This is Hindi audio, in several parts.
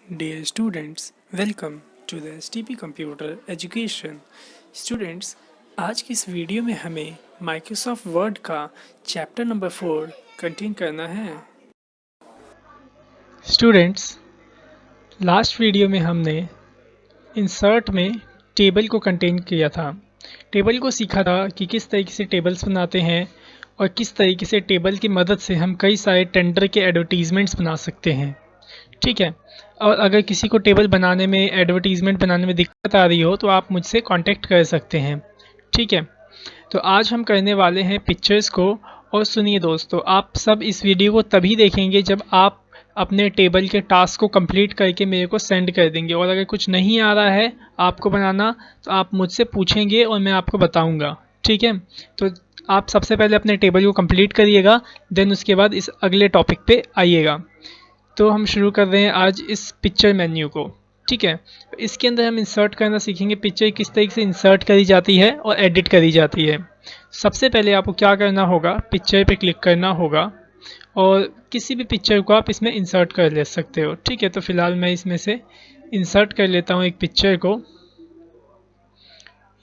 Dear students, welcome to the STP Computer Education. Students, आज की इस वीडियो में हमें माइक्रोसॉफ्ट वर्ड का चैप्टर नंबर 4 कंटिन्यू करना है। स्टूडेंट्स, लास्ट वीडियो में हमने इंसर्ट में टेबल को कंटेन किया था। टेबल को सीखा था कि किस तरीके से टेबल्स बनाते हैं और किस तरीके से टेबल की मदद से हम कई सारे टेंडर के एडवर्टीज़मेंट्स बना सकते हैं। ठीक है, और अगर किसी को टेबल बनाने में, एडवर्टीज़मेंट बनाने में दिक्कत आ रही हो तो आप मुझसे कांटेक्ट कर सकते हैं। ठीक है, तो आज हम करने वाले हैं पिक्चर्स को। और सुनिए दोस्तों, आप सब इस वीडियो को तभी देखेंगे जब आप अपने टेबल के टास्क को कंप्लीट करके मेरे को सेंड कर देंगे। और अगर कुछ नहीं आ रहा है आपको बनाना तो आप मुझसे पूछेंगे और मैं आपको बताऊंगा। ठीक है, तो आप सबसे पहले अपने टेबल को कंप्लीट करिएगा, देन उसके बाद इस अगले टॉपिक पे आइएगा। तो हम शुरू कर रहे हैं आज इस पिक्चर मेन्यू को। ठीक है, इसके अंदर हम इंसर्ट करना सीखेंगे। पिक्चर किस तरीके से इंसर्ट करी जाती है और एडिट करी जाती है। सबसे पहले आपको क्या करना होगा, पिक्चर पे क्लिक करना होगा और किसी भी पिक्चर को आप इसमें इंसर्ट कर ले सकते हो। ठीक है, तो फिलहाल मैं इसमें से इंसर्ट कर लेता हूँ एक पिक्चर को।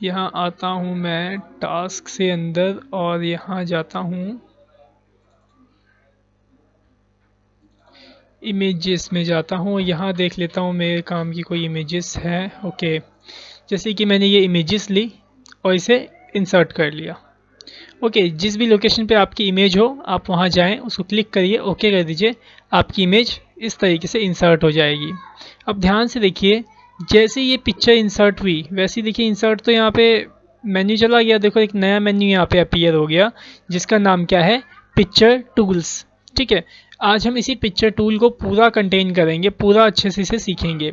यहाँ आता हूँ मैं टास्क से अंदर और यहाँ जाता हूँ इमेजेस में, जाता हूँ यहाँ देख लेता हूँ मेरे काम की कोई इमेजेस है। ओके, जैसे कि मैंने ये इमेजेस ली और इसे इंसर्ट कर लिया। ओके, जिस भी लोकेशन पे आपकी इमेज हो आप वहाँ जाएं, उसको क्लिक करिए, ओके कर दीजिए, आपकी इमेज इस तरीके से इंसर्ट हो जाएगी। अब ध्यान से देखिए, जैसे ये पिक्चर इंसर्ट हुई वैसे ही देखिए इंसर्ट तो यहाँ पे मेन्यू चला गया। देखो एक नया मेन्यू यहाँ पे अपीयर हो गया जिसका नाम क्या है, पिक्चर टूल्स। ठीक है, आज हम इसी पिक्चर टूल को पूरा कंटेन करेंगे, पूरा अच्छे से इसे सीखेंगे।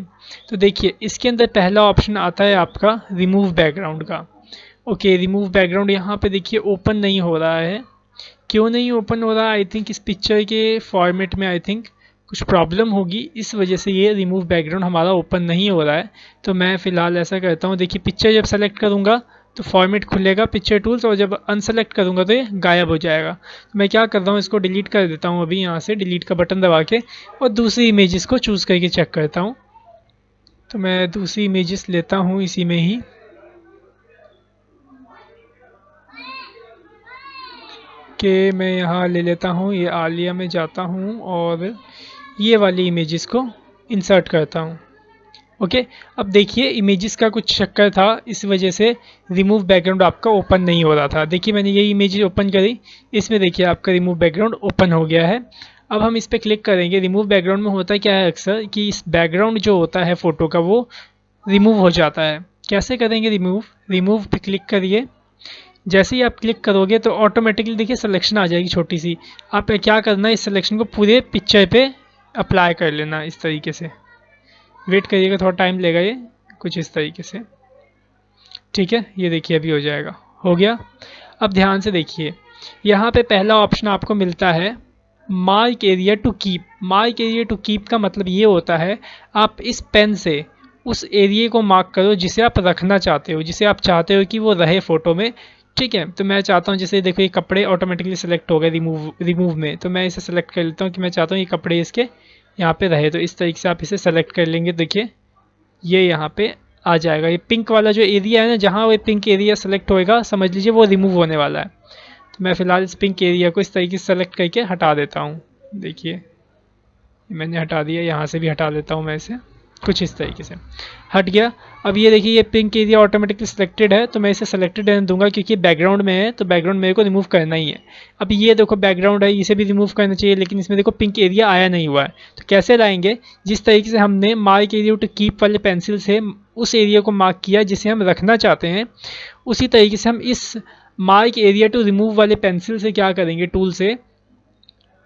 तो देखिए इसके अंदर पहला ऑप्शन आता है आपका रिमूव बैकग्राउंड का। ओके, रिमूव बैकग्राउंड यहाँ पे देखिए ओपन नहीं हो रहा है। क्यों नहीं ओपन हो रहा? आई थिंक इस पिक्चर के फॉर्मेट में आई थिंक कुछ प्रॉब्लम होगी, इस वजह से ये रिमूव बैकग्राउंड हमारा ओपन नहीं हो रहा है। तो मैं फ़िलहाल ऐसा करता हूँ, देखिए पिक्चर जब सेलेक्ट करूँगा तो फॉर्मेट खुलेगा पिक्चर टूल्स, और जब अनसेलेक्ट करूँगा तो ये गायब हो जाएगा। तो मैं क्या कर रहा हूँ, इसको डिलीट कर देता हूँ अभी यहाँ से, डिलीट का बटन दबा के, और दूसरी इमेजेस को चूज़ करके चेक करता हूँ। तो मैं दूसरी इमेजेस लेता हूँ इसी में ही। कि मैं यहाँ ले लेता हूँ, ये आलिया में जाता हूँ और ये वाली इमेजेस को इंसर्ट करता हूँ। ओके, अब देखिए इमेजेस का कुछ चक्कर था, इस वजह से रिमूव बैकग्राउंड आपका ओपन नहीं हो रहा था। देखिए मैंने ये इमेज ओपन करी, इसमें देखिए आपका रिमूव बैकग्राउंड ओपन हो गया है। अब हम इस पर क्लिक करेंगे। रिमूव बैकग्राउंड में होता क्या है अक्सर कि इस बैकग्राउंड जो होता है फ़ोटो का वो रिमूव हो जाता है। कैसे करेंगे रिमूव? रिमूव पे क्लिक करिए। जैसे ही आप क्लिक करोगे तो ऑटोमेटिकली देखिए सिलेक्शन आ जाएगी छोटी सी। आप क्या करना है, इस सिलेक्शन को पूरे पिक्चर पे अप्लाई कर लेना इस तरीके से। वेट करिएगा, थोड़ा टाइम लेगा ये, कुछ इस तरीके से। ठीक है, ये देखिए अभी हो जाएगा, हो गया। अब ध्यान से देखिए, यहाँ पे पहला ऑप्शन आपको मिलता है mark area to keep. Mark area to keep का मतलब ये होता है आप इस पेन से उस एरिया को मार्क करो जिसे आप रखना चाहते हो, जिसे आप चाहते हो कि वो रहे फ़ोटो में। ठीक है, तो मैं चाहता हूँ, जैसे देखो ये कपड़े ऑटोमेटिकली सेलेक्ट हो गए रिमूव में, तो मैं इसे सेलेक्ट कर लेता हूँ कि मैं चाहता हूँ ये कपड़े इसके यहाँ पे रहे। तो इस तरीके से आप इसे सेलेक्ट कर लेंगे। देखिए ये यहाँ पे आ जाएगा। ये पिंक वाला जो एरिया है ना, जहाँ वो पिंक एरिया सेलेक्ट होएगा समझ लीजिए वो रिमूव होने वाला है। तो मैं फ़िलहाल इस पिंक एरिया को इस तरीके से सेलेक्ट करके हटा देता हूँ। देखिए मैंने हटा दिया, यहाँ से भी हटा देता हूँ मैं इसे, कुछ इस तरीके से हट गया। अब ये देखिए ये पिंक एरिया ऑटोमेटिकली सिलेक्टेड है, तो मैं इसे सेलेक्टेड रहने दूंगा क्योंकि बैकग्राउंड में है, तो बैकग्राउंड मेरे को रिमूव करना ही है। अब ये देखो बैकग्राउंड है, इसे भी रिमूव करना चाहिए, लेकिन इसमें देखो पिंक एरिया आया नहीं हुआ है। तो कैसे लाएंगे? जिस तरीके से हमने मार्क एरिया टू कीप वाले पेंसिल से उस एरिया को मार्क किया जिसे हम रखना चाहते हैं, उसी तरीके से हम इस मार्क एरिया टू रिमूव वाले पेंसिल से क्या करेंगे, टूल से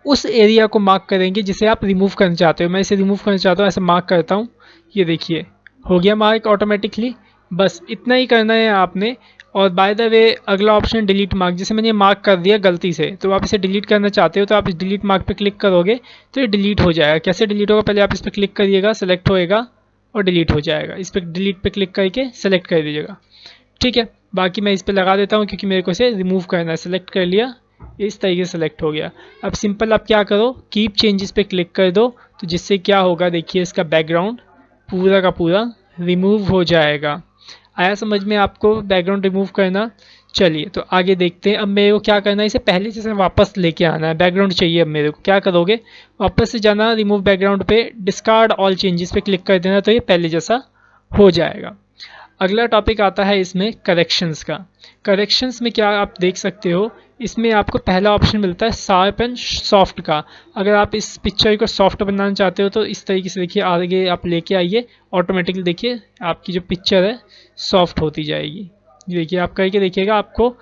उस एरिया को मार्क करेंगे जिसे आप रिमूव करना चाहते हो। मैं इसे रिमूव करना चाहता हूँ, ऐसे मार्क करता हूँ, ये देखिए हो गया मार्क ऑटोमेटिकली। बस इतना ही करना है आपने। और बाय द वे अगला ऑप्शन डिलीट मार्क, जैसे मैंने मार्क कर दिया गलती से, तो आप इसे डिलीट करना चाहते हो तो आप इस डिलीट मार्क पे क्लिक करोगे तो ये डिलीट हो जाएगा। कैसे डिलीट होगा? पहले आप इस पर क्लिक करिएगा, सेलेक्ट होएगा और डिलीट हो जाएगा। इस पर डिलीट पे क्लिक करके सेलेक्ट कर दीजिएगा। ठीक है, बाकी मैं इस पर लगा देता हूँ क्योंकि मेरे को इसे रिमूव करना है। सेलेक्ट कर लिया, इस तरीके से सेलेक्ट हो गया। अब सिंपल आप क्या करो, कीप चेंजेस पे क्लिक कर दो, तो जिससे क्या होगा देखिए इसका बैकग्राउंड पूरा का पूरा रिमूव हो जाएगा। आया समझ में आपको बैकग्राउंड रिमूव करना? चलिए तो आगे देखते हैं। अब मेरे को क्या करना है, इसे पहले से वापस लेके आना है। बैकग्राउंड चाहिए अब मेरे को, क्या करोगे, वापस से जाना रिमूव बैकग्राउंड पे, डिस्कार्ड ऑल चेंजेस पे क्लिक कर देना, तो ये पहले जैसा हो जाएगा। अगला टॉपिक आता है इसमें करेक्शंस का। करेक्शंस में क्या आप देख सकते हो, इसमें आपको पहला ऑप्शन मिलता है शार्प एंड सॉफ्ट का। अगर आप इस पिक्चर को सॉफ्ट बनाना चाहते हो तो इस तरीके से देखिए आगे आप लेके आइए, ऑटोमेटिकली देखिए आपकी जो पिक्चर है सॉफ्ट होती जाएगी। ये देखिए आप करके देखिएगा, आपको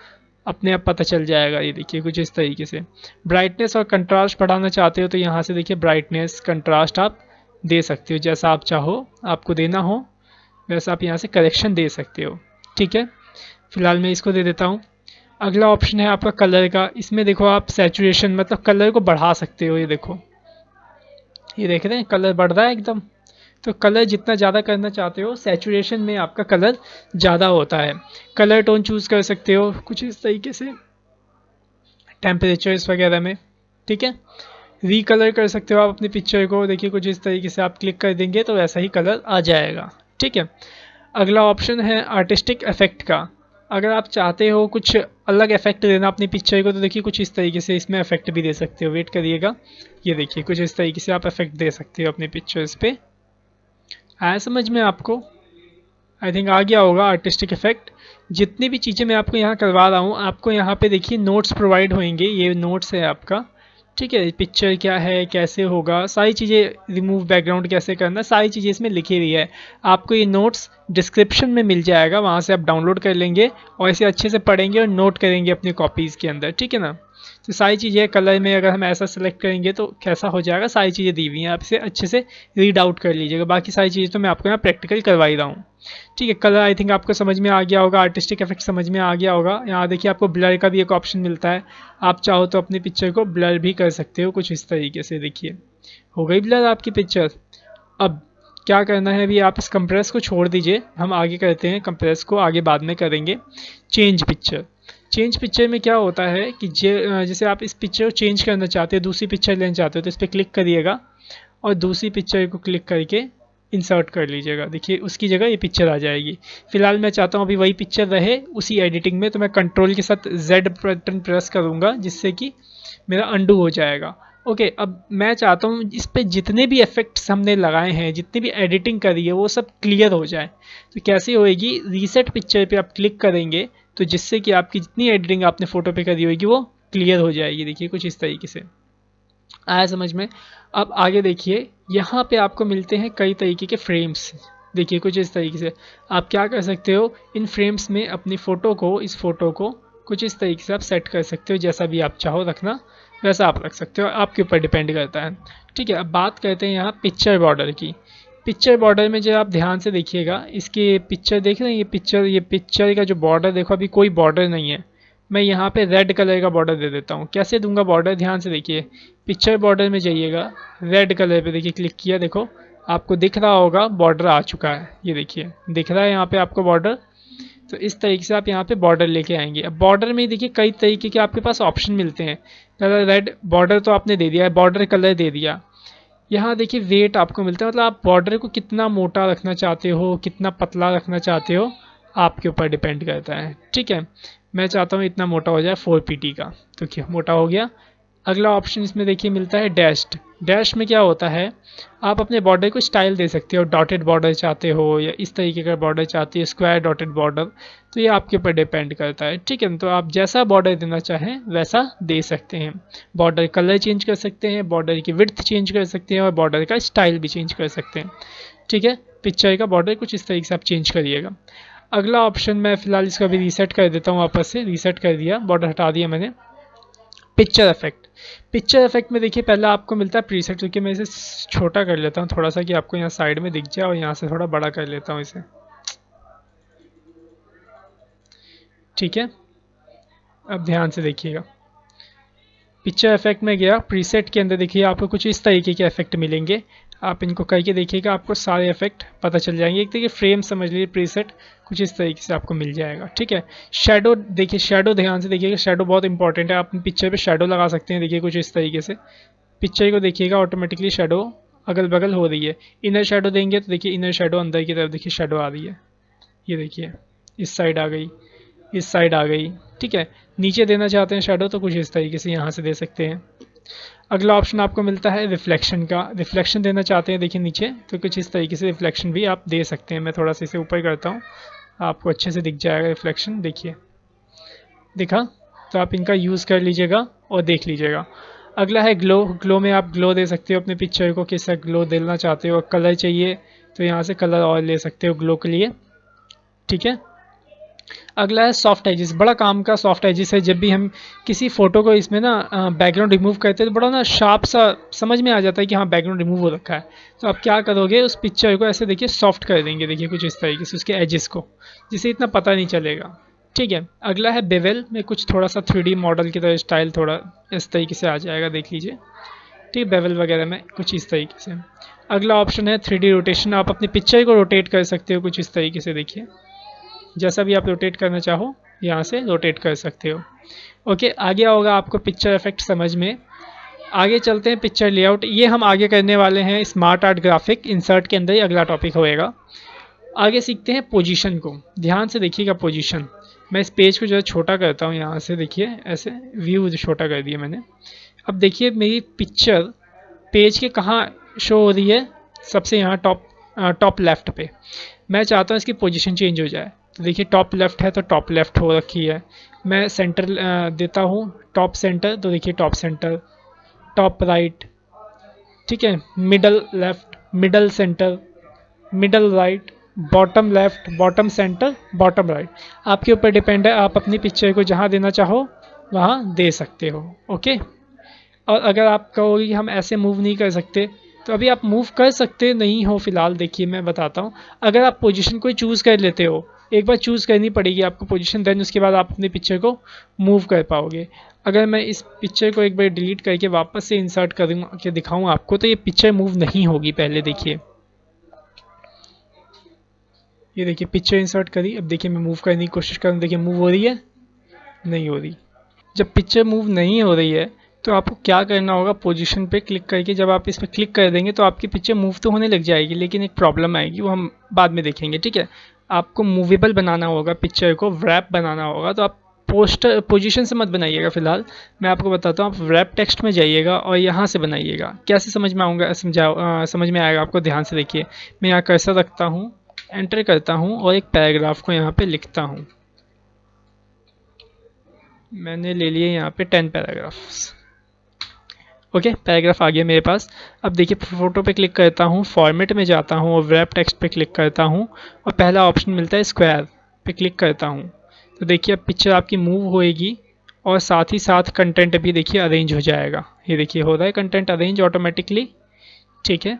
अपने आप पता चल जाएगा। ये देखिए कुछ इस तरीके से। ब्राइटनेस और कंट्रास्ट बढ़ाना चाहते हो तो यहाँ से देखिए ब्राइटनेस कंट्रास्ट आप दे सकते हो, जैसा आप चाहो आपको देना हो वैसा आप यहाँ से करेक्शन दे सकते हो। ठीक है, फिलहाल मैं इसको दे देता हूँ। अगला ऑप्शन है आपका कलर का। इसमें देखो आप सैचुरेशन मतलब कलर को बढ़ा सकते हो। ये देखो, ये देख रहे हैं कलर बढ़ रहा है एकदम। तो कलर जितना ज़्यादा करना चाहते हो, सैचुरेशन में आपका कलर ज़्यादा होता है। कलर टोन चूज़ कर सकते हो कुछ इस तरीके से, टेम्परेचर्स वगैरह में। ठीक है, रीकलर कर सकते हो आप अपनी पिक्चर को, देखिए कुछ इस तरीके से आप क्लिक कर देंगे तो वैसा ही कलर आ जाएगा। ठीक है, अगला ऑप्शन है आर्टिस्टिक इफेक्ट का। अगर आप चाहते हो कुछ अलग इफेक्ट देना अपनी पिक्चर को तो देखिए कुछ इस तरीके से इसमें इफेक्ट भी दे सकते हो। वेट करिएगा, ये देखिए कुछ इस तरीके से आप इफेक्ट दे सकते हो अपनी पिक्चर्स पे। आया समझ में आपको? आई थिंक आ गया होगा आर्टिस्टिक इफेक्ट। जितनी भी चीज़ें मैं आपको यहाँ करवा रहा हूँ, आपको यहाँ पे देखिए नोट्स प्रोवाइड होंगे। ये नोट्स है आपका, ठीक है, पिक्चर क्या है, कैसे होगा, सारी चीज़ें, रिमूव बैकग्राउंड कैसे करना, सारी चीज़ें इसमें लिखी हुई है। आपको ये नोट्स डिस्क्रिप्शन में मिल जाएगा, वहाँ से आप डाउनलोड कर लेंगे और इसे अच्छे से पढ़ेंगे और नोट करेंगे अपनी कॉपीज़ के अंदर। ठीक है ना, तो सारी चीज़ें कलर में अगर हम ऐसा सेलेक्ट करेंगे तो कैसा हो जाएगा, सारी चीज़ें दी हुई हैं, आप इसे अच्छे से रीड आउट कर लीजिएगा। बाकी सारी चीज़ें तो मैं आपको यहाँ प्रैक्टिकल करवा ही रहा हूँ। ठीक है, कलर आई थिंक आपको समझ में आ गया होगा, आर्टिस्टिक इफेक्ट समझ में आ गया होगा। यहाँ देखिए आपको ब्लर का भी एक ऑप्शन मिलता है, आप चाहो तो अपनी पिक्चर को ब्लर भी कर सकते हो कुछ इस तरीके से। देखिए हो गई ब्लर आपकी पिक्चर। अब क्या करना है, अभी आप इस कंप्रेस को छोड़ दीजिए, हम आगे करते हैं, कंप्रेस को आगे बाद में करेंगे। Change picture. चेंज पिक्चर में क्या होता है कि जैसे आप इस पिक्चर को चेंज करना चाहते हो, दूसरी पिक्चर लेना चाहते हो, तो इस पर क्लिक करिएगा और दूसरी पिक्चर को क्लिक करके इंसर्ट कर लीजिएगा। देखिए उसकी जगह ये पिक्चर आ जाएगी। फिलहाल मैं चाहता हूँ अभी वही पिक्चर रहे उसी एडिटिंग में, तो मैं कंट्रोल के साथ Z बटन प्रेस करूँगा जिससे कि मेरा अंडू हो जाएगा। ओके, अब मैं चाहता हूँ इस पर जितने भी इफेक्ट्स हमने लगाए हैं, जितनी भी एडिटिंग करी है, वो सब क्लियर हो जाए। तो कैसे होएगी, रीसेट पिक्चर पे आप क्लिक करेंगे तो जिससे कि आपकी जितनी एडिटिंग आपने फ़ोटो पे करी होगी वो क्लियर हो जाएगी। देखिए कुछ इस तरीके से। आया समझ में? अब आगे देखिए, यहाँ पे आपको मिलते हैं कई तरीके के फ्रेम्स। देखिए कुछ इस तरीके से आप क्या कर सकते हो, इन फ्रेम्स में अपनी फ़ोटो को, इस फ़ोटो को कुछ इस तरीके से आप सेट कर सकते हो, जैसा भी आप चाहो रखना वैसा आप रख सकते हो, आपके ऊपर डिपेंड करता है। ठीक है, अब बात करते हैं यहाँ पिक्चर बॉर्डर की। पिक्चर बॉर्डर में जो आप ध्यान से देखिएगा, इसकी पिक्चर देख रहे हैं, ये पिक्चर का जो बॉर्डर देखो अभी कोई बॉर्डर नहीं है। मैं यहाँ पे रेड कलर का बॉर्डर दे देता हूँ। कैसे दूंगा बॉर्डर, ध्यान से देखिए, पिक्चर बॉर्डर में जाइएगा, रेड कलर पे देखिए क्लिक किया, देखो आपको दिख रहा होगा बॉर्डर आ चुका है। ये देखिए दिख रहा है यहाँ पे आपको बॉर्डर। तो इस तरीके से आप यहाँ पे बॉर्डर लेके आएंगे। अब बॉर्डर में देखिए कई तरीके के आपके पास ऑप्शन मिलते हैं। कलर रेड बॉर्डर तो आपने दे दिया है, बॉर्डर कलर दे दिया। यहाँ देखिए वेट आपको मिलता है, मतलब आप बॉर्डर को कितना मोटा रखना चाहते हो, कितना पतला रखना चाहते हो, आपके ऊपर डिपेंड करता है। ठीक है, मैं चाहता हूँ इतना मोटा हो जाए 4 PT का, तो क्या मोटा हो गया। अगला ऑप्शन इसमें देखिए मिलता है डैश्ड। डैश में क्या होता है, आप अपने बॉर्डर को स्टाइल दे सकते हो, डॉटेड बॉर्डर चाहते हो या इस तरीके का बॉर्डर चाहते हो, स्क्वायर डॉटेड बॉर्डर, तो ये आपके ऊपर डिपेंड करता है। ठीक है, तो आप जैसा बॉर्डर देना चाहें वैसा दे सकते हैं। बॉर्डर कलर चेंज कर सकते हैं, बॉर्डर की विड्थ चेंज कर सकते हैं और बॉर्डर का स्टाइल भी चेंज कर सकते हैं। ठीक है, पिक्चर का बॉर्डर कुछ इस तरीके से आप चेंज करिएगा। अगला ऑप्शन मैं फिलहाल इसको अभी रीसेट कर देता हूँ, वापस से रीसेट कर दिया, बॉर्डर हटा दिया मैंने। Picture effect. पिक्चर इफेक्ट में देखिए पहला आपको मिलता है प्रीसेट, क्योंकि मैं इसे छोटा कर लेता हूँ थोड़ा सा कि आपको यहाँ साइड में दिख जाए, और यहाँ से थोड़ा बड़ा कर लेता हूँ इसे। ठीक है, अब ध्यान से देखिएगा, पिक्चर इफेक्ट में गया, प्रीसेट के अंदर देखिए आपको कुछ इस तरीके के इफेक्ट मिलेंगे। आप इनको करके देखिएगा, आपको सारे इफेक्ट पता चल जाएंगे। एक तरीके फ्रेम समझ लीजिए, प्रीसेट कुछ इस तरीके से आपको मिल जाएगा। ठीक है, शेडो देखिए, शेडो ध्यान से देखिएगा, शेडो बहुत इंपॉर्टेंट है। आप अपनी पिक्चर पे शेडो लगा सकते हैं। देखिए कुछ इस तरीके से पिक्चर को देखिएगा, ऑटोमेटिकली शेडो अगल बगल हो रही है। इनर शेडो देंगे तो देखिए इनर शेडो अंदर की तरफ देखिए शेडो आ रही है। ये देखिए इस साइड आ गई, इस साइड आ गई। ठीक है, नीचे देना चाहते हैं शेडो तो कुछ इस तरीके से यहाँ से दे सकते हैं। अगला ऑप्शन आपको मिलता है रिफ्लेक्शन का। रिफ्लेक्शन देना चाहते हैं देखिए नीचे, तो कुछ इस तरीके से रिफ्लेक्शन भी आप दे सकते हैं। मैं थोड़ा सा इसे ऊपर करता हूँ, आपको अच्छे से दिख जाएगा रिफ्लेक्शन। देखिए दिखा, तो आप इनका यूज़ कर लीजिएगा और देख लीजिएगा। अगला है ग्लो। ग्लो में आप ग्लो दे सकते हो अपने पिक्चर को, किस ग्लो देना चाहते हो। कलर चाहिए तो यहाँ से कलर और ले सकते हो ग्लो के लिए। ठीक है, अगला है सॉफ्ट एजेस। बड़ा काम का सॉफ्ट एजेस है। जब भी हम किसी फोटो को इसमें ना बैकग्राउंड रिमूव करते हैं तो बड़ा ना शार्प सा समझ में आ जाता है कि हाँ बैकग्राउंड रिमूव हो रखा है। तो आप क्या करोगे, उस पिक्चर को ऐसे देखिए सॉफ्ट कर देंगे, देखिए कुछ इस तरीके से उसके एजेस को, जिससे इतना पता नहीं चलेगा। ठीक है, अगला है बेवेल में कुछ थोड़ा सा 3D मॉडल की तरह स्टाइल थोड़ा इस तरीके से आ जाएगा, देख लीजिए। ठीक है, बेवेल वगैरह में कुछ इस तरीके से। अगला ऑप्शन है 3D रोटेशन। आप अपनी पिक्चर को रोटेट कर सकते हो कुछ इस तरीके से, देखिए जैसा भी आप रोटेट करना चाहो यहाँ से रोटेट कर सकते हो। ओके, आगे होगा आपको पिक्चर इफेक्ट समझ में। आगे चलते हैं पिक्चर लेआउट। ये हम आगे करने वाले हैं स्मार्ट आर्ट ग्राफिक इंसर्ट के अंदर ही अगला टॉपिक होएगा। आगे सीखते हैं पोजीशन को। ध्यान से देखिएगा पोजीशन। मैं इस पेज को जो है छोटा करता हूँ, यहाँ से देखिए ऐसे व्यू छोटा कर दिया मैंने। अब देखिए मेरी पिक्चर पेज के कहाँ शो हो रही है, सबसे यहाँ टॉप लेफ्ट पे। मैं चाहता हूँ इसकी पोजीशन चेंज हो जाए, तो देखिए टॉप लेफ्ट है तो टॉप लेफ्ट हो रखी है। मैं सेंटर देता हूँ टॉप सेंटर, तो देखिए टॉप सेंटर, टॉप राइट। ठीक है, middle left, middle centre, middle right, bottom left, bottom centre, bottom right. आपके ऊपर डिपेंड है, आप अपनी पिक्चर को जहाँ देना चाहो वहाँ दे सकते हो। ओके, और अगर आप कहोगे कि हम ऐसे मूव नहीं कर सकते, तो अभी आप मूव कर सकते नहीं हो फिलहाल। देखिए मैं बताता हूँ, अगर आप पोजीशन कोई चूज़ कर लेते हो, एक बार चूज़ करनी पड़ेगी आपको पोजीशन, देन उसके बाद आप अपनी पिक्चर को मूव कर पाओगे। अगर मैं इस पिक्चर को एक बार डिलीट करके वापस से इंसर्ट करूँगा कि दिखाऊँ आपको, तो ये पिक्चर मूव नहीं होगी। पहले देखिए, ये देखिए पिक्चर इंसर्ट करी, अब देखिए मैं मूव करने की कोशिश करूँ, देखिए मूव हो रही है, नहीं हो रही। जब पिक्चर मूव नहीं हो रही है तो आपको क्या करना होगा, पोजीशन पे क्लिक करके जब आप इस पर क्लिक कर देंगे तो आपकी पिक्चर मूव तो होने लग जाएगी, लेकिन एक प्रॉब्लम आएगी, वो हम बाद में देखेंगे। ठीक है, आपको मूवेबल बनाना होगा पिक्चर को, रैप बनाना होगा। तो आप पोस्टर पोजीशन से मत बनाइएगा फिलहाल, मैं आपको बताता हूँ। आप रैप टेक्स्ट में जाइएगा और यहाँ से बनाइएगा। कैसे समझ में आऊँगा, समझ में आएगा आपको। ध्यान से देखिए, मैं यहाँ कर्सर रखता हूँ, एंटर करता हूँ और एक पैराग्राफ को यहाँ पे लिखता हूँ। मैंने ले लिए यहाँ पे 10 पैराग्राफ्स। ओके, पैराग्राफ आ गया मेरे पास। अब देखिए फोटो पे क्लिक करता हूँ, फॉर्मेट में जाता हूँ और रैप टेक्स्ट पे क्लिक करता हूँ और पहला ऑप्शन मिलता है स्क्वायर पे क्लिक करता हूँ। तो देखिए अब पिक्चर आपकी मूव होएगी और साथ ही साथ कंटेंट भी देखिए अरेंज हो जाएगा। ये देखिए हो रहा है कंटेंट अरेंज ऑटोमेटिकली। ठीक है,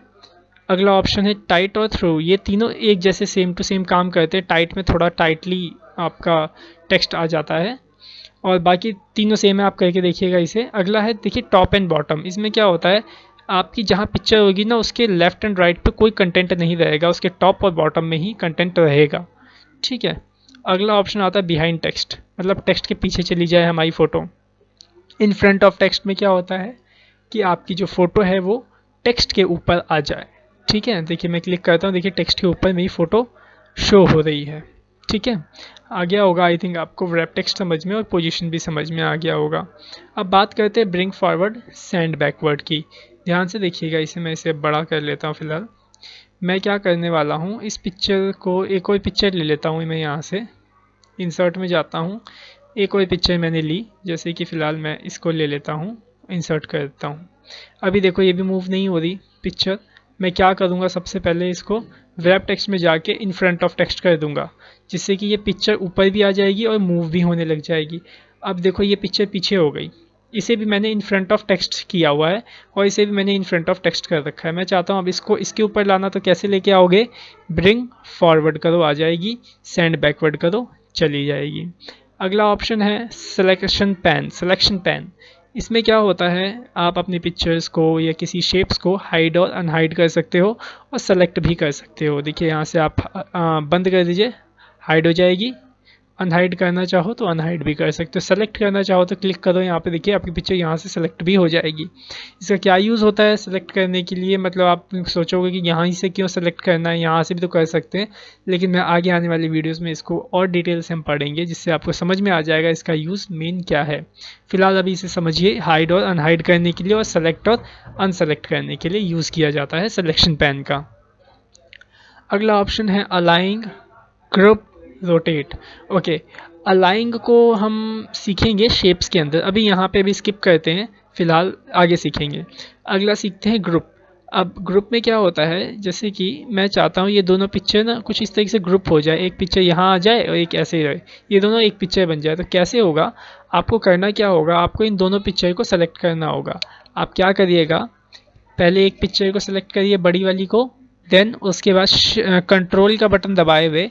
अगला ऑप्शन है टाइट और थ्रू। ये तीनों एक जैसे सेम टू सेम काम करते हैं। टाइट में थोड़ा टाइटली आपका टेक्स्ट आ जाता है और बाकी तीनों सेम है, आप करके देखिएगा इसे। अगला है देखिए टॉप एंड बॉटम। इसमें क्या होता है, आपकी जहाँ पिक्चर होगी ना उसके लेफ्ट एंड राइट पे कोई कंटेंट नहीं रहेगा, उसके टॉप और बॉटम में ही कंटेंट रहेगा। ठीक है, अगला ऑप्शन आता है बिहाइंड टेक्स्ट, मतलब टेक्स्ट के पीछे चली जाए हमारी photo. In front of text में क्या होता है कि आपकी जो फ़ोटो है वो टेक्स्ट के ऊपर आ जाए। ठीक है, देखिए मैं क्लिक करता हूँ, देखिए टेक्स्ट के ऊपर मेरी फ़ोटो शो हो रही है। ठीक है, आ गया होगा आई थिंक आपको रैप टेक्स्ट समझ में और पोजीशन भी समझ में आ गया होगा। अब बात करते हैं ब्रिंग फॉरवर्ड सेंड बैकवर्ड की। ध्यान से देखिएगा, इसे मैं इसे बड़ा कर लेता हूँ फिलहाल। मैं क्या करने वाला हूँ, इस पिक्चर को एक और पिक्चर ले लेता हूँ। मैं यहाँ से इंसर्ट में जाता हूँ, एक और पिक्चर मैंने ली, जैसे कि फ़िलहाल मैं इसको ले लेता हूँ, इंसर्ट कर देता हूँ। अभी देखो ये भी मूव नहीं हो रही पिक्चर। मैं क्या करूँगा, सबसे पहले इसको रैप टेक्स्ट में जाके इन फ्रंट ऑफ टेक्स्ट कर दूंगा, जिससे कि ये पिक्चर ऊपर भी आ जाएगी और मूव भी होने लग जाएगी। अब देखो ये पिक्चर पीछे हो गई, इसे भी मैंने इन फ्रंट ऑफ टेक्स्ट किया हुआ है और इसे भी मैंने इन फ्रंट ऑफ टेक्स्ट कर रखा है। मैं चाहता हूँ अब इसको इसके ऊपर लाना, तो कैसे लेके आओगे, ब्रिंग फॉरवर्ड करो आ जाएगी, सेंड बैकवर्ड करो चली जाएगी। अगला ऑप्शन है सिलेक्शन पैन। इसमें क्या होता है, आप अपनी पिक्चर्स को या किसी शेप्स को हाइड और अनहाइड कर सकते हो और सेलेक्ट भी कर सकते हो। देखिए यहाँ से आप बंद कर दीजिए, हाइड हो जाएगी। अनहाइड करना चाहो तो अनहाइड भी कर सकते हो, सेलेक्ट करना चाहो तो क्लिक करो यहाँ पे, देखिए आपकी पिक्चर यहाँ से सेलेक्ट भी हो जाएगी। इसका क्या यूज़ होता है सेलेक्ट करने के लिए, मतलब आप सोचोगे कि यहाँ से क्यों सेलेक्ट करना है, यहाँ से भी तो कर सकते हैं, लेकिन मैं आगे आने वाली वीडियोज़ में इसको और डिटेल से हम पढ़ेंगे, जिससे आपको समझ में आ जाएगा इसका यूज़ मेन क्या है। फिलहाल अभी इसे समझिए, हाइड और अनहाइड करने के लिए और सेलेक्ट और अनसेलेक्ट करने के लिए यूज़ किया जाता है सिलेक्शन पेन का। अगला ऑप्शन है अलाइंग, ग्रुप, रोटेट। ओके, अलाइंग को हम सीखेंगे शेप्स के अंदर, अभी यहाँ पे भी स्किप करते हैं, फिलहाल आगे सीखेंगे। अगला सीखते हैं ग्रुप। अब ग्रुप में क्या होता है, जैसे कि मैं चाहता हूँ ये दोनों पिक्चर ना कुछ इस तरीके से ग्रुप हो जाए, एक पिक्चर यहाँ आ जाए और एक ऐसे ही रहे, ये दोनों एक पिक्चर बन जाए। तो कैसे होगा, आपको करना क्या होगा, आपको इन दोनों पिक्चर को सेलेक्ट करना होगा। आप क्या करिएगा, पहले एक पिक्चर को सेलेक्ट करिए बड़ी वाली को, देन उसके बाद कंट्रोल का बटन दबाए हुए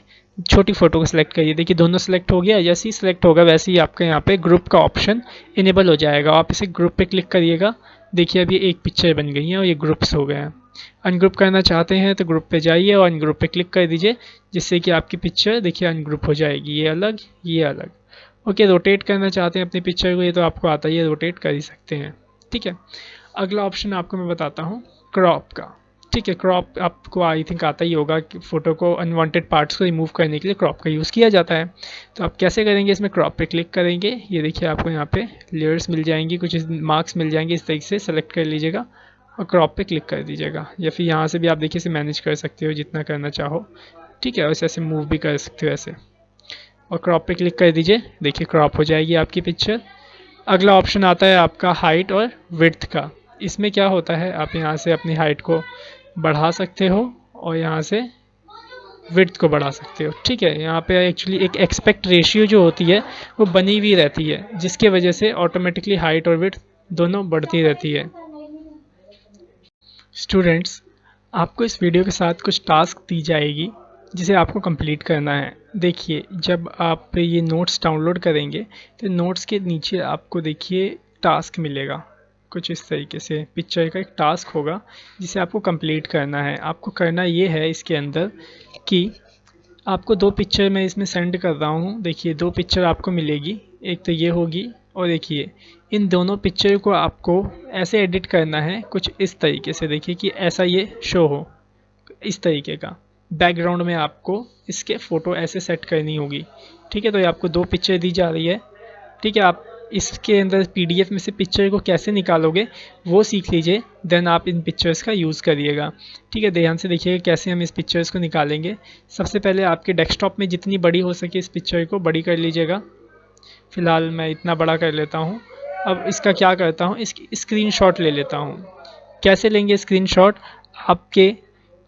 छोटी फोटो को सिलेक्ट करिए। देखिए दोनों सेलेक्ट हो गया, जैसे ही सिलेक्ट होगा वैसे ही आपका यहाँ पे ग्रुप का ऑप्शन इनेबल हो जाएगा। आप इसे ग्रुप पे क्लिक करिएगा, देखिए अभी एक पिक्चर बन गई है और ये ग्रुप्स हो गए हैं। अनग्रुप करना चाहते हैं तो ग्रुप पे जाइए और अनग्रुप पे क्लिक कर दीजिए, जिससे कि आपकी पिक्चर देखिए अनग्रुप हो जाएगी, ये अलग ये अलग। ओके, रोटेट करना चाहते हैं अपनी पिक्चर को, ये तो आपको आता ही है, रोटेट कर ही सकते हैं। ठीक है, अगला ऑप्शन आपको मैं बताता हूँ क्रॉप का। ठीक है, क्रॉप आपको आई थिंक आता ही होगा कि फ़ोटो को अनवांटेड पार्ट्स को रिमूव करने के लिए क्रॉप का यूज़ किया जाता है। तो आप कैसे करेंगे, इसमें क्रॉप पे क्लिक करेंगे, ये देखिए आपको यहाँ पे लेयर्स मिल जाएंगी, कुछ मार्क्स मिल जाएंगे, इस तरीके से सेलेक्ट कर लीजिएगा और क्रॉप पे क्लिक कर दीजिएगा। या फिर यहाँ से भी आप देखिए इसे मैनेज कर सकते हो जितना करना चाहो। ठीक है, वैसे ऐसे मूव भी कर सकते हो ऐसे, और क्रॉप पे क्लिक कर दीजिए, देखिए क्रॉप हो जाएगी आपकी पिक्चर। अगला ऑप्शन आता है आपका हाइट और विड्थ का। इसमें क्या होता है, आप यहाँ से अपनी हाइट को बढ़ा सकते हो और यहाँ से विड्थ को बढ़ा सकते हो। ठीक है, यहाँ पे एक्चुअली एक एक्सपेक्ट रेशियो जो होती है वो बनी हुई रहती है, जिसके वजह से ऑटोमेटिकली हाइट और विड्थ दोनों बढ़ती रहती है। स्टूडेंट्स, आपको इस वीडियो के साथ कुछ टास्क दी जाएगी जिसे आपको कंप्लीट करना है। देखिए जब आप ये नोट्स डाउनलोड करेंगे तो नोट्स के नीचे आपको देखिए टास्क मिलेगा, कुछ इस तरीके से पिक्चर का एक टास्क होगा जिसे आपको कंप्लीट करना है। आपको करना ये है इसके अंदर कि आपको दो पिक्चर मैं इसमें सेंड कर रहा हूँ, देखिए दो पिक्चर आपको मिलेगी, एक तो ये होगी और देखिए इन दोनों पिक्चर को आपको ऐसे एडिट करना है कुछ इस तरीके से, देखिए कि ऐसा ये शो हो इस तरीके का। बैकग्राउंड में आपको इसके फ़ोटो ऐसे सेट करनी होगी। ठीक है, तो ये आपको दो पिक्चर दी जा रही है। ठीक है, आप इसके अंदर पीडीएफ में से पिक्चर को कैसे निकालोगे वो सीख लीजिए, देन आप इन पिक्चर्स का यूज़ करिएगा। ठीक है, ध्यान से देखिएगा कैसे हम इस पिक्चर्स को निकालेंगे। सबसे पहले आपके डेस्कटॉप में जितनी बड़ी हो सके इस पिक्चर को बड़ी कर लीजिएगा। फ़िलहाल मैं इतना बड़ा कर लेता हूँ। अब इसका क्या करता हूँ, इसकी स्क्रीनशॉट ले लेता हूँ। कैसे लेंगे स्क्रीनशॉट, आपके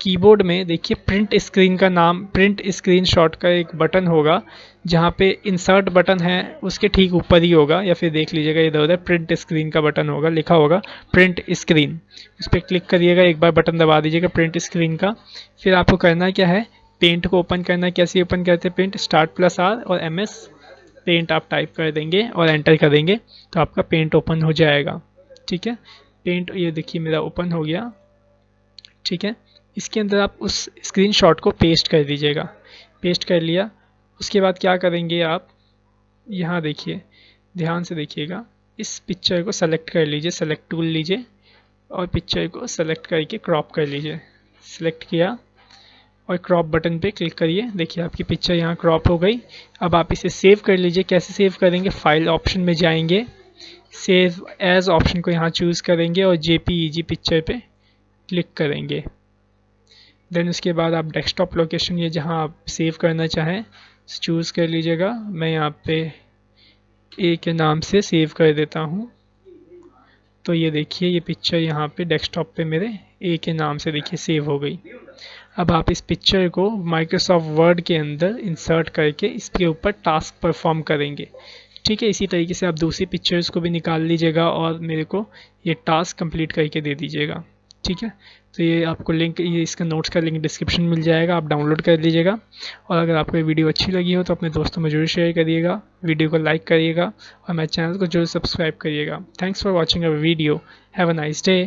कीबोर्ड में देखिए प्रिंट स्क्रीन का नाम, प्रिंट स्क्रीनशॉट का एक बटन होगा, जहाँ पे इंसर्ट बटन है उसके ठीक ऊपर ही होगा, या फिर देख लीजिएगा इधर उधर प्रिंट स्क्रीन का बटन होगा, लिखा होगा प्रिंट स्क्रीन, उस पर क्लिक करिएगा, एक बार बटन दबा दीजिएगा प्रिंट स्क्रीन का। फिर आपको करना क्या है, पेंट को ओपन करना है। कैसे ओपन करते हैं, पेंट Start+R और MS पेंट आप टाइप कर देंगे और एंटर कर देंगे तो आपका पेंट ओपन हो जाएगा। ठीक है, पेंट ये देखिए मेरा ओपन हो गया। ठीक है, इसके अंदर आप उस स्क्रीनशॉट को पेस्ट कर दीजिएगा। पेस्ट कर लिया, उसके बाद क्या करेंगे आप, यहाँ देखिए ध्यान से देखिएगा, इस पिक्चर को सेलेक्ट कर लीजिए, सेलेक्ट टूल लीजिए और पिक्चर को सेलेक्ट करके क्रॉप कर लीजिए। सेलेक्ट किया और क्रॉप बटन पे क्लिक करिए, देखिए आपकी पिक्चर यहाँ क्रॉप हो गई। अब आप इसे सेव कर लीजिए। कैसे सेव करेंगे, फाइल ऑप्शन में जाएंगे, सेव एज ऑप्शन को यहाँ चूज़ करेंगे और JPEG पिक्चर पे क्लिक करेंगे। देन उसके बाद आप डेस्कटॉप लोकेशन ये जहाँ आप सेव करना चाहें चूज़ कर लीजिएगा। मैं यहाँ पे ए के नाम से सेव कर देता हूँ। तो ये देखिए ये पिक्चर यहाँ पे डेस्कटॉप पे मेरे ए के नाम से देखिए सेव हो गई। अब आप इस पिक्चर को माइक्रोसॉफ्ट वर्ड के अंदर इंसर्ट करके इसके ऊपर टास्क परफॉर्म करेंगे। ठीक है, इसी तरीके से आप दूसरी पिक्चर्स को भी निकाल लीजिएगा और मेरे को ये टास्क कंप्लीट करके दे दीजिएगा। ठीक है। तो ये आपको लिंक, ये इसका नोट्स का लिंक डिस्क्रिप्शन मिल जाएगा, आप डाउनलोड कर लीजिएगा। और अगर आपको ये वीडियो अच्छी लगी हो तो अपने दोस्तों में जरूर शेयर करिएगा, वीडियो को लाइक करिएगा और मेरे चैनल को जरूर सब्सक्राइब करिएगा। Thanks for watching our video. Have a nice day.